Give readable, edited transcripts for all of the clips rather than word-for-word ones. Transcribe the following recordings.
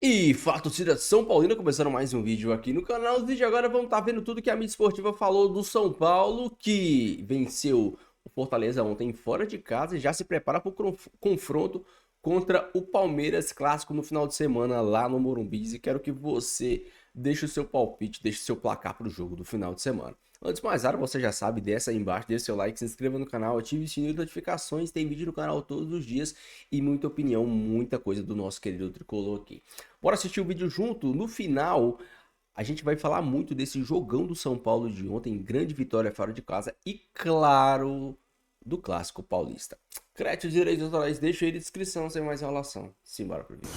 E fala, torcida São Paulina, começando mais um vídeo aqui no canal. No vídeo de agora vamos estar vendo tudo que a mídia esportiva falou do São Paulo, que venceu o Fortaleza ontem fora de casa e já se prepara para o confronto contra o Palmeiras clássico no final de semana lá no Morumbi. E quero que você deixe o seu palpite, deixe o seu placar para o jogo do final de semana. Antes de mais nada, você já sabe, desce aí embaixo, deixe seu like, se inscreva no canal, ative o sininho de notificações, tem vídeo no canal todos os dias e muita opinião, muita coisa do nosso querido tricolor aqui. Bora assistir o vídeo junto? No final, a gente vai falar muito desse jogão do São Paulo de ontem, grande vitória fora de casa e, claro, do Clássico Paulista. Créditos e direitos autorais, deixa aí na descrição sem mais enrolação. Simbora pro vídeo.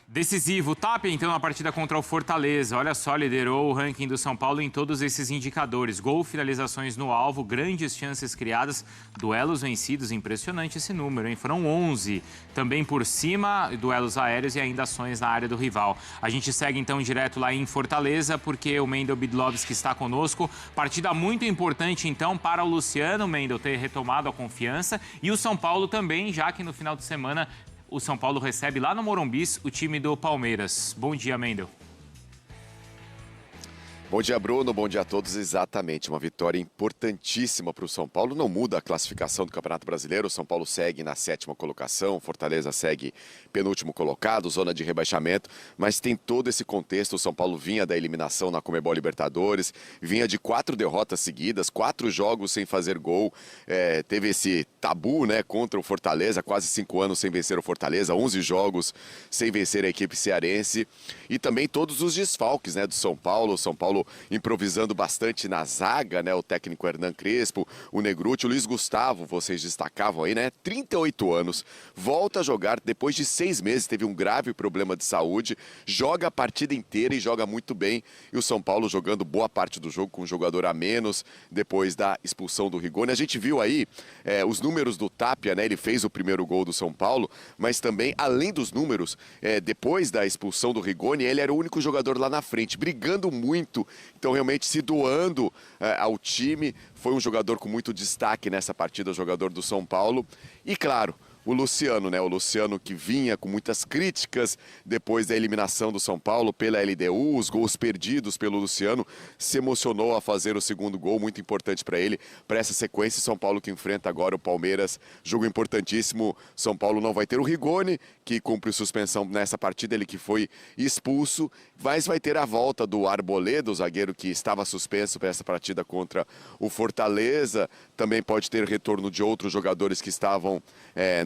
Decisivo, Tapia então na partida contra o Fortaleza. Olha só, liderou o ranking do São Paulo em todos esses indicadores. Gol, finalizações no alvo, grandes chances criadas, duelos vencidos, impressionante esse número, hein? Foram 11. Também por cima, duelos aéreos e ainda ações na área do rival. A gente segue então direto lá em Fortaleza, porque o Mendel Bidlovski está conosco. Partida muito importante então para o Luciano Mendel ter retomado a confiança e o São Paulo também, já que no final de semana o São Paulo recebe lá no Morumbi o time do Palmeiras. Bom dia, Mendel. Bom dia, Bruno. Bom dia a todos. Exatamente, uma vitória importantíssima para o São Paulo. Não muda a classificação do Campeonato Brasileiro. O São Paulo segue na 7ª colocação, Fortaleza segue penúltimo colocado, zona de rebaixamento. Mas tem todo esse contexto. O São Paulo vinha da eliminação na Conmebol Libertadores, vinha de 4 derrotas seguidas, 4 jogos sem fazer gol. Teve esse tabu, né, contra o Fortaleza, quase 5 anos sem vencer o Fortaleza, 11 jogos sem vencer a equipe cearense. E também todos os desfalques, né, do São Paulo. O São Paulo improvisando bastante na zaga, né? O técnico Hernan Crespo, o Negruti, o Luiz Gustavo, vocês destacavam aí, né? 38 anos, volta a jogar depois de 6 meses, teve um grave problema de saúde, joga a partida inteira e joga muito bem. E o São Paulo jogando boa parte do jogo com um jogador a menos depois da expulsão do Rigoni. A gente viu aí os números do Tapia, né? Ele fez o primeiro gol do São Paulo, mas também, além dos números, depois da expulsão do Rigoni, ele era o único jogador lá na frente, brigando muito. Então, realmente, se doando ao time. Foi um jogador com muito destaque nessa partida, jogador do São Paulo. E, claro, o Luciano, né? O Luciano que vinha com muitas críticas depois da eliminação do São Paulo pela LDU, os gols perdidos pelo Luciano, se emocionou a fazer o segundo gol, muito importante para ele, para essa sequência. São Paulo que enfrenta agora o Palmeiras, jogo importantíssimo. São Paulo não vai ter o Rigoni, que cumpre suspensão nessa partida, ele que foi expulso, mas vai ter a volta do Arboleda, o zagueiro que estava suspenso para essa partida contra o Fortaleza. Também pode ter retorno de outros jogadores que estavam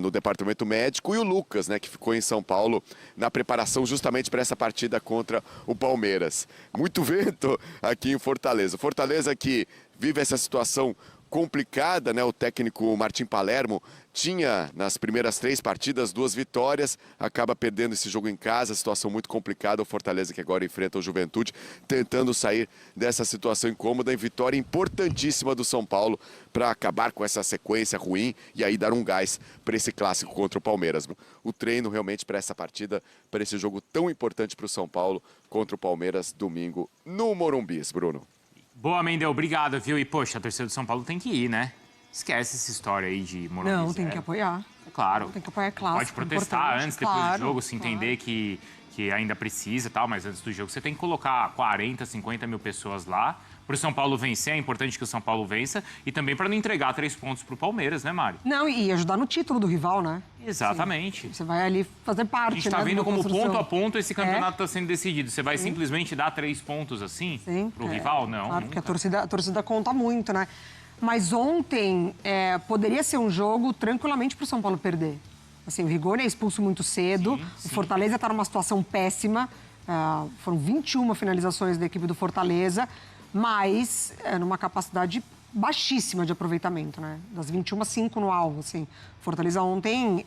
no departamento médico, e o Lucas, né, que ficou em São Paulo na preparação justamente para essa partida contra o Palmeiras. Muito vento aqui em Fortaleza. Fortaleza que vive essa situação complicada, né? O técnico Martim Palermo tinha nas primeiras 3 partidas 2 vitórias, acaba perdendo esse jogo em casa, situação muito complicada. O Fortaleza que agora enfrenta o Juventude, tentando sair dessa situação incômoda, em vitória importantíssima do São Paulo para acabar com essa sequência ruim e aí dar um gás para esse clássico contra o Palmeiras. O treino realmente para essa partida, para esse jogo tão importante para o São Paulo contra o Palmeiras domingo no Morumbi, Bruno. Boa, Mendel, obrigado, viu? E, poxa, a torcida do São Paulo tem que ir, né? Esquece essa história aí de Morumbi. Não, tem que apoiar. É claro. Tem que apoiar clássico. Pode protestar antes, depois claro, do jogo, se entender que ainda precisa e tal, mas antes do jogo você tem que colocar 40, 50 mil pessoas lá. Para o São Paulo vencer, é importante que o São Paulo vença e também para não entregar 3 pontos para o Palmeiras, né, Mário? Não, e ajudar no título do rival, né? Exatamente. Sim. Você vai ali fazer parte, A gente está né, vendo de uma como construção. ponto a ponto esse campeonato está sendo decidido. Você vai simplesmente dar 3 pontos assim para o rival? Não, claro, nunca. porque a torcida conta muito, né? Mas ontem poderia ser um jogo tranquilamente para o São Paulo perder. Assim, o Rigoni é expulso muito cedo, Sim. o Fortaleza está numa situação péssima, foram 21 finalizações da equipe do Fortaleza, mas numa capacidade baixíssima de aproveitamento, né? Das 21, 5 no alvo, assim. Fortaleza ontem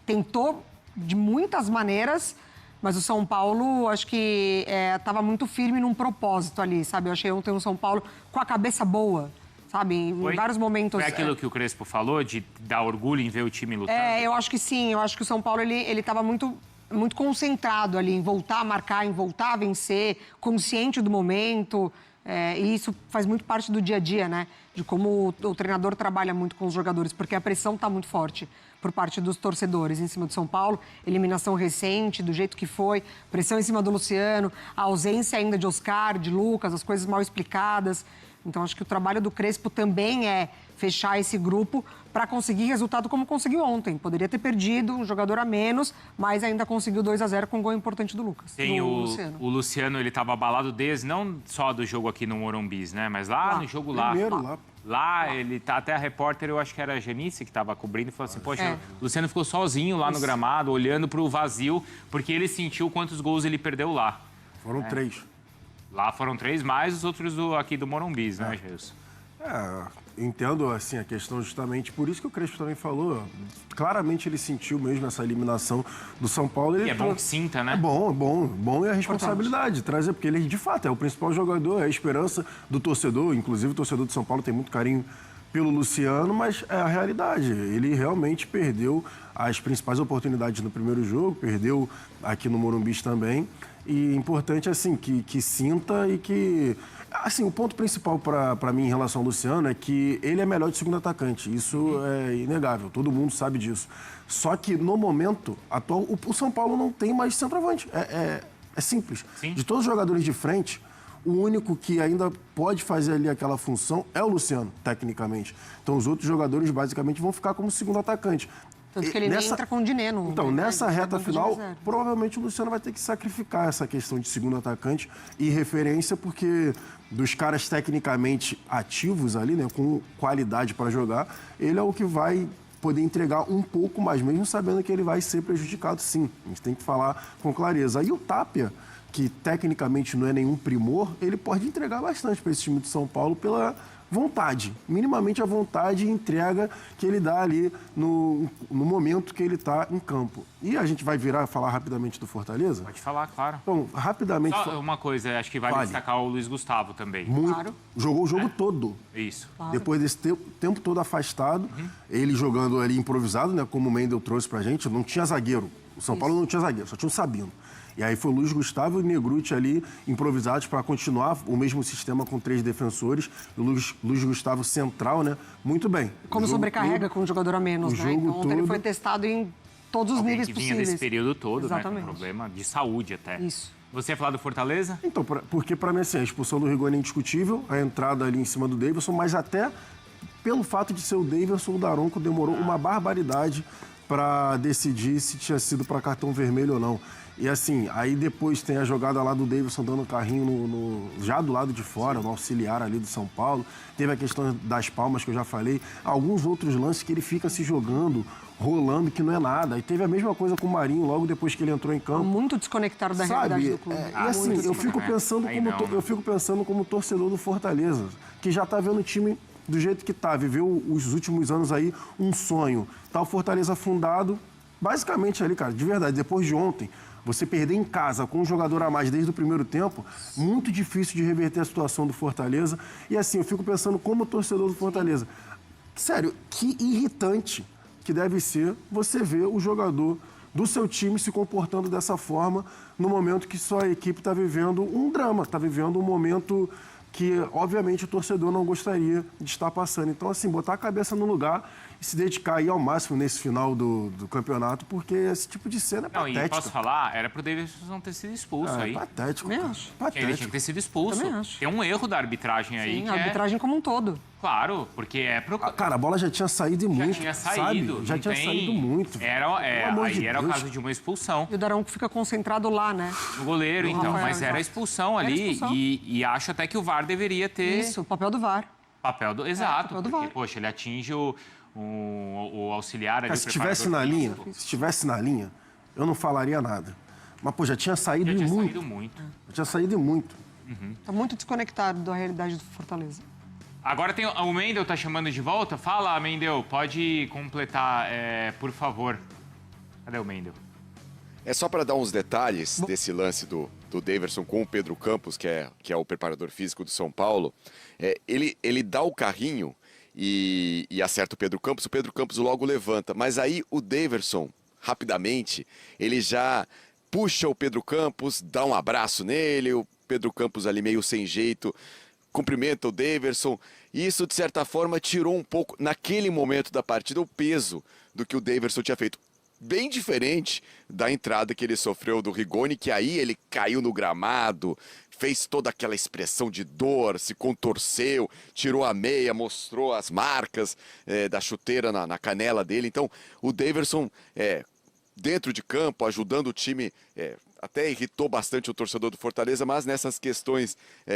tentou de muitas maneiras, mas o São Paulo, acho que estava muito firme num propósito ali, sabe? Eu achei ontem o São Paulo com a cabeça boa, sabe? Em vários momentos. Foi aquilo que o Crespo falou, de dar orgulho em ver o time lutando? Eu acho que sim. Eu acho que o São Paulo, ele estava muito concentrado ali em voltar a marcar, em voltar a vencer, consciente do momento. E isso faz muito parte do dia a dia, né? De como o treinador trabalha muito com os jogadores, porque a pressão está muito forte. por parte dos torcedores em cima do São Paulo. Eliminação recente, do jeito que foi, pressão em cima do Luciano, a ausência ainda de Oscar, de Lucas, as coisas mal explicadas. Então, acho que o trabalho do Crespo também é fechar esse grupo para conseguir resultado como conseguiu ontem. Poderia ter perdido um jogador a menos, mas ainda conseguiu 2-0 com um gol importante do Lucas. Tem o Luciano, ele estava abalado desde, não só do jogo aqui no Morumbi, né? Mas lá no jogo lá. Lá, ele tá, até a repórter, eu acho que era a Janice que estava cobrindo, e falou assim, poxa, o Luciano ficou sozinho lá no gramado, olhando para o vazio, porque ele sentiu quantos gols ele perdeu lá. Foram 3. Lá foram 3, mais os outros aqui do Morumbi, né, Gilson? Entendo assim, a questão justamente, por isso que o Crespo também falou, claramente ele sentiu mesmo essa eliminação do São Paulo. E é bom que sinta, né? É bom e a responsabilidade, trazer, porque ele de fato é o principal jogador, é a esperança do torcedor, inclusive o torcedor de São Paulo tem muito carinho pelo Luciano, mas é a realidade, ele realmente perdeu as principais oportunidades no primeiro jogo, perdeu aqui no Morumbi também, e importante assim, que sinta e que... Assim, o ponto principal para mim em relação ao Luciano é que ele é melhor de segundo atacante. Isso é inegável, todo mundo sabe disso. Só que no momento atual, o São Paulo não tem mais centroavante. É simples. Sim. De todos os jogadores de frente, o único que ainda pode fazer ali aquela função é o Luciano, tecnicamente. Então os outros jogadores basicamente vão ficar como segundo atacante. Tanto que ele nem entra com o Dineno. Então, nessa reta final, reserva. provavelmente o Luciano vai ter que sacrificar essa questão de segundo atacante e referência, porque dos caras tecnicamente ativos ali, né, com qualidade para jogar, ele é o que vai poder entregar um pouco mais, mesmo sabendo que ele vai ser prejudicado, sim. A gente tem que falar com clareza. E o Tapia, que tecnicamente não é nenhum primor, ele pode entregar bastante para esse time de São Paulo pela vontade, minimamente a vontade e entrega que ele dá ali no momento que ele está em campo. E a gente vai falar rapidamente do Fortaleza? Pode falar, claro. Então, rapidamente... Só uma coisa, acho que vale destacar o Luiz Gustavo também. Muito. Jogou o jogo todo. Isso. Claro. Depois desse tempo todo afastado, ele jogando ali improvisado, né, como o Mendel trouxe pra gente, não tinha zagueiro. O São Paulo não tinha zagueiro, só tinha o Sabino. E aí foi o Luiz Gustavo e o Negruti ali improvisados para continuar o mesmo sistema com 3 defensores. O Luiz Gustavo central, né? Muito bem. Como sobrecarrega com um jogador a menos, né? Então ontem ele foi testado em todos os níveis que possíveis. vinha desse período todo, Exatamente. né? Com problema de saúde até. Isso. Você ia falar do Fortaleza? Então, porque para mim, assim, a expulsão do Rigoni é indiscutível, a entrada ali em cima do Davidson, mas até pelo fato de ser o Davidson, o Daronco demorou uma barbaridade para decidir se tinha sido para cartão vermelho ou não. E assim, aí depois tem a jogada lá do Davidson dando carrinho já do lado de fora, no auxiliar ali do São Paulo. Teve a questão das palmas que eu já falei. Alguns outros lances que ele fica se jogando, rolando, que não é nada. E teve a mesma coisa com o Marinho logo depois que ele entrou em campo. Muito desconectado da realidade do clube. E assim, eu fico pensando como torcedor do Fortaleza, que já tá vendo o time do jeito que tá, viveu os últimos anos aí um sonho. Tá o Fortaleza afundado, basicamente ali, cara, de verdade, depois de ontem, você perder em casa com um jogador a mais desde o primeiro tempo, muito difícil de reverter a situação do Fortaleza. E assim, eu fico pensando como torcedor do Fortaleza. Sério, que irritante que deve ser você ver o jogador do seu time se comportando dessa forma no momento que sua equipe está vivendo um drama, está vivendo um momento que, obviamente, o torcedor não gostaria de estar passando. Então, assim, botar a cabeça no lugar e se dedicar aí ao máximo nesse final do campeonato, porque esse tipo de cena é patético. Não, e posso falar, era pro Davidson não ter sido expulso aí. É patético. Também acho. Patético. Ele tinha que ter sido expulso. Também acho. Tem um erro da arbitragem aí. Sim, que a arbitragem como um todo. Claro, porque é pro... Cara, a bola já tinha saído e muito, tinha saído, sabe? Já não tinha tem- saído muito. Aí era o caso de uma expulsão. E o Daronco fica concentrado lá, né? O goleiro, então, Rafael, mas era exato. expulsão Era ali expulsão. E acho até que o VAR deveria ter Isso, o papel do VAR. papel do... Exato, papel do porque, VAR. poxa, ele atinge o auxiliar ali, Cara, o se estivesse na preparador linha, físico. se estivesse na linha, eu não falaria nada. Mas, pô, já tinha saído Já e tinha muito. saído muito. Já tinha saído e muito. Tá muito desconectado da realidade do Fortaleza. Agora tem o Mendel tá chamando de volta. Fala, Mendel, pode completar, por favor. Cadê o Mendel? É só para dar uns detalhes desse lance do Daverson com o Pedro Campos, que é o preparador físico do São Paulo. Ele dá o carrinho e acerta o Pedro Campos logo levanta. Mas aí o Daverson, rapidamente, ele já puxa o Pedro Campos, dá um abraço nele, o Pedro Campos ali meio sem jeito, cumprimenta o Daverson. E isso, de certa forma, tirou um pouco, naquele momento da partida, o peso do que o Daverson tinha feito. Bem diferente da entrada que ele sofreu do Rigoni, que aí ele caiu no gramado, fez toda aquela expressão de dor, se contorceu, tirou a meia, mostrou as marcas da chuteira na canela dele. Então, o Daverson, dentro de campo, ajudando o time, até irritou bastante o torcedor do Fortaleza, mas nessas questões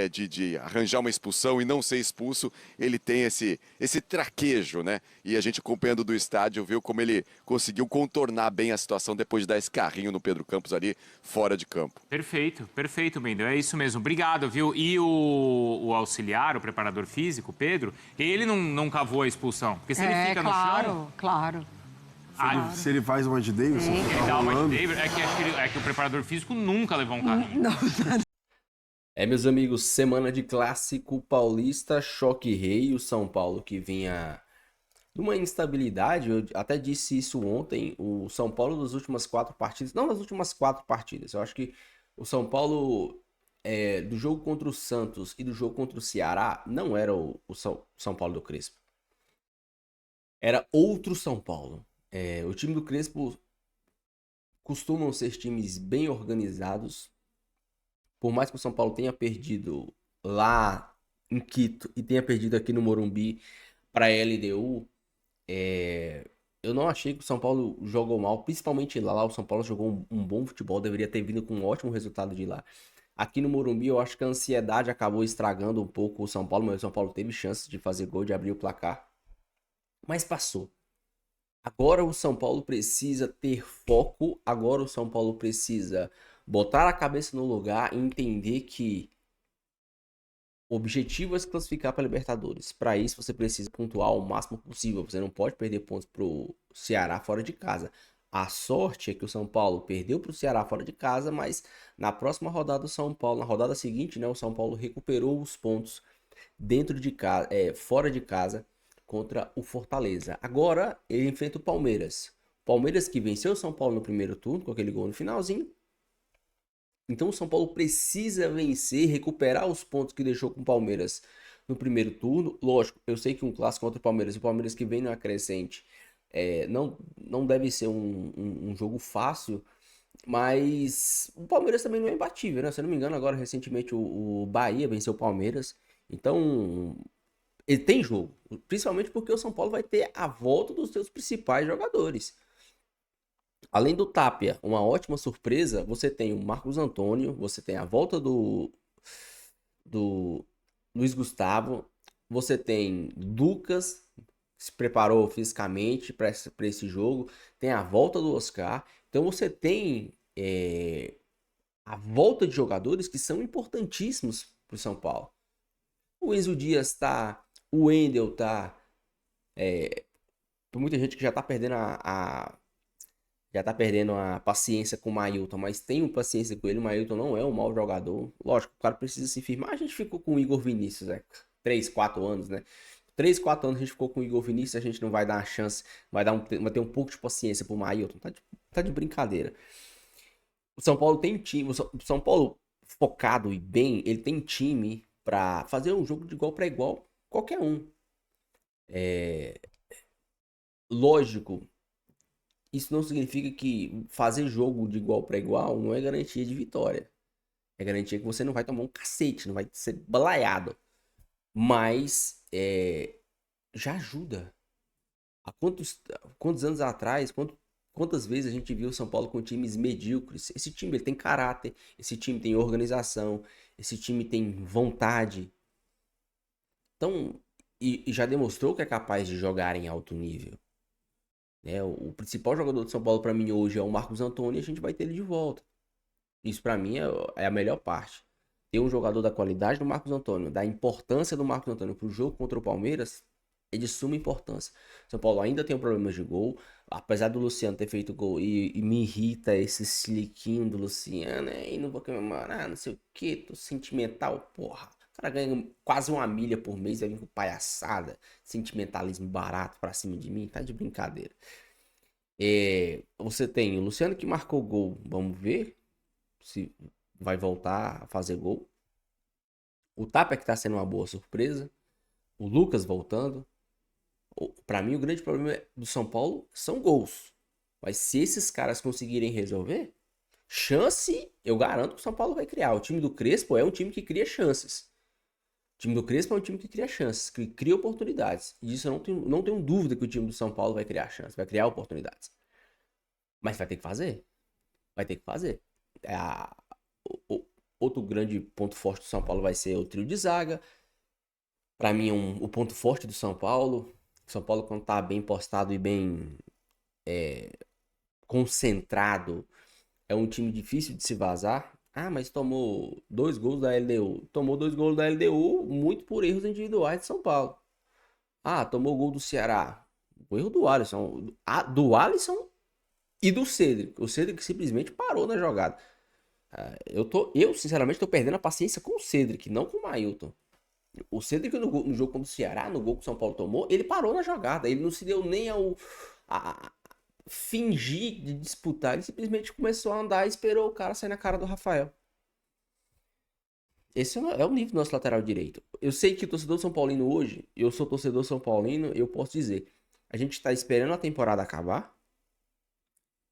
de arranjar uma expulsão e não ser expulso, ele tem esse traquejo, né? E a gente acompanhando do estádio viu como ele conseguiu contornar bem a situação depois de dar esse carrinho no Pedro Campos ali fora de campo. Perfeito, Bendel. É isso mesmo. Obrigado, viu? E o auxiliar, o preparador físico, Pedro, ele não cavou a expulsão. Porque se ele fica no chão... Claro. Se ele faz uma de Davidson, Ele dá uma de David, é que o preparador físico nunca levou um carrinho. Meus amigos, semana de clássico paulista, choque rei, o São Paulo que vinha de uma instabilidade, eu até disse isso ontem, o São Paulo das últimas 4 partidas, não das últimas 4 partidas, eu acho que o São Paulo do jogo contra o Santos e do jogo contra o Ceará não era o São Paulo do Crespo, era outro São Paulo. O time do Crespo costumam ser times bem organizados. Por mais que o São Paulo tenha perdido lá em Quito e tenha perdido aqui no Morumbi para a LDU, eu não achei que o São Paulo jogou mal, principalmente lá. O São Paulo jogou um bom futebol, deveria ter vindo com um ótimo resultado de lá. Aqui no Morumbi, eu acho que a ansiedade acabou estragando um pouco o São Paulo, mas o São Paulo teve chance de fazer gol, de abrir o placar, mas passou. Agora o São Paulo precisa ter foco, agora o São Paulo precisa botar a cabeça no lugar e entender que o objetivo é se classificar para a Libertadores. Para isso você precisa pontuar o máximo possível, você não pode perder pontos para o Ceará fora de casa. A sorte é que o São Paulo perdeu para o Ceará fora de casa, mas na próxima rodada do São Paulo, na rodada seguinte, né, o São Paulo recuperou os pontos dentro de casa, fora de casa, contra o Fortaleza. Agora ele enfrenta o Palmeiras. Palmeiras que venceu o São Paulo no primeiro turno, com aquele gol no finalzinho. Então o São Paulo precisa vencer, recuperar os pontos que deixou com o Palmeiras no primeiro turno. Lógico, eu sei que um clássico contra o Palmeiras que vem na crescente, não deve ser um jogo fácil, mas o Palmeiras também não é imbatível, né? Se eu não me engano, agora recentemente o Bahia venceu o Palmeiras. Então ele tem jogo, principalmente porque o São Paulo vai ter a volta dos seus principais jogadores. Além do Tapia, uma ótima surpresa, você tem o Marcos Antônio, você tem a volta do Luiz Gustavo, você tem Lucas, que se preparou fisicamente para esse jogo, tem a volta do Oscar, então você tem a volta de jogadores que são importantíssimos para o São Paulo. O Enzo Dias tá, o Wendel tá, tem muita gente que já tá perdendo a paciência com o Mailton, mas tenho paciência com ele. O Mailton não é um mau jogador. Lógico, o cara precisa se firmar. A gente ficou com o Igor Vinícius, 3, 4 anos, né? 3, 4 anos a gente ficou com o Igor Vinícius, a gente não vai dar uma chance, vai ter um pouco de paciência pro Mailton. Tá de brincadeira. O São Paulo tem time, o São Paulo focado e bem, ele tem time pra fazer um jogo de igual para igual, qualquer um. Lógico, isso não significa que fazer jogo de igual para igual não é garantia de vitória. É garantia que você não vai tomar um cacete, não vai ser balaiado. Mas já ajuda. Há quantos anos atrás, quantas vezes a gente viu o São Paulo com times medíocres? Esse time ele tem caráter, esse time tem organização, esse time tem vontade. Então, e já demonstrou que é capaz de jogar em alto nível. O principal jogador do São Paulo para mim hoje é o Marcos Antônio e a gente vai ter ele de volta. Isso para mim é a melhor parte. Ter um jogador da qualidade do Marcos Antônio, da importância do Marcos Antônio para o jogo contra o Palmeiras, é de suma importância. São Paulo ainda tem problemas de gol, apesar do Luciano ter feito gol, e me irrita esse siliquinho do Luciano, e não vou comemorar, não sei o que, tô sentimental, porra. O cara ganha quase 1 milha por mês, vai vir com palhaçada, sentimentalismo barato pra cima de mim, tá de brincadeira. Você tem o Luciano que marcou gol, vamos ver se vai voltar a fazer gol. O Tapia que tá sendo uma boa surpresa. O Lucas voltando. Pra mim, o grande problema do São Paulo são gols. Mas se esses caras conseguirem resolver, chance, eu garanto que o São Paulo vai criar. O time do Crespo é um time que cria chances. O time do Crespo é um time que cria chances, que cria oportunidades. E isso eu não tenho dúvida que o time do São Paulo vai criar chances, vai criar oportunidades. Mas vai ter que fazer. Vai ter que fazer. Outro grande ponto forte do São Paulo vai ser o trio de zaga. Pra mim, o ponto forte do São Paulo. O São Paulo, quando tá bem postado e bem concentrado, é um time difícil de se vazar. Ah, mas tomou 2 gols da LDU. Tomou 2 gols da LDU muito por erros individuais de São Paulo. Ah, tomou o gol do Ceará. O erro do Alisson. Do Alisson e do Cedric. O Cedric simplesmente parou na jogada. Eu sinceramente, tô perdendo a paciência com o Cedric, não com o Mailton. O Cedric no jogo contra o Ceará, no gol que o São Paulo tomou, ele parou na jogada. Ele não se deu nem a fingir de disputar. Ele simplesmente começou a andar e esperou o cara sair na cara do Rafael. Esse é o nível do nosso lateral direito. Eu sei que o torcedor São Paulino hoje, eu sou torcedor São Paulino, eu posso dizer, a gente tá esperando a temporada acabar,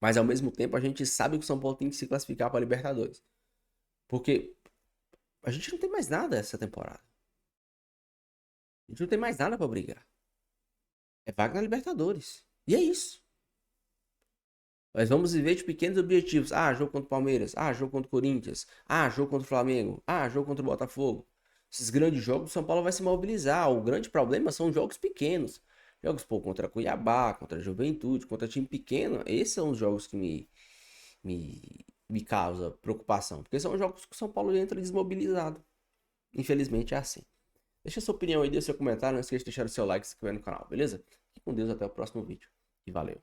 mas ao mesmo tempo a gente sabe que o São Paulo tem que se classificar para a Libertadores. Porque a gente não tem mais nada essa temporada. A gente não tem mais nada para brigar. É vaga na Libertadores. E é isso. Nós vamos viver de pequenos objetivos. Ah, jogo contra o Palmeiras. Ah, jogo contra o Corinthians. Ah, jogo contra o Flamengo. Ah, jogo contra o Botafogo. Esses grandes jogos, o São Paulo vai se mobilizar. O grande problema são jogos pequenos. Jogos, contra Cuiabá, contra a Juventude, contra time pequeno. Esses são os jogos que me causa preocupação. Porque são jogos que o São Paulo entra desmobilizado. Infelizmente é assim. Deixa sua opinião aí, deixa seu comentário. Não esqueça de deixar o seu like e se inscrever no canal, beleza? Fique com Deus, até o próximo vídeo. E valeu.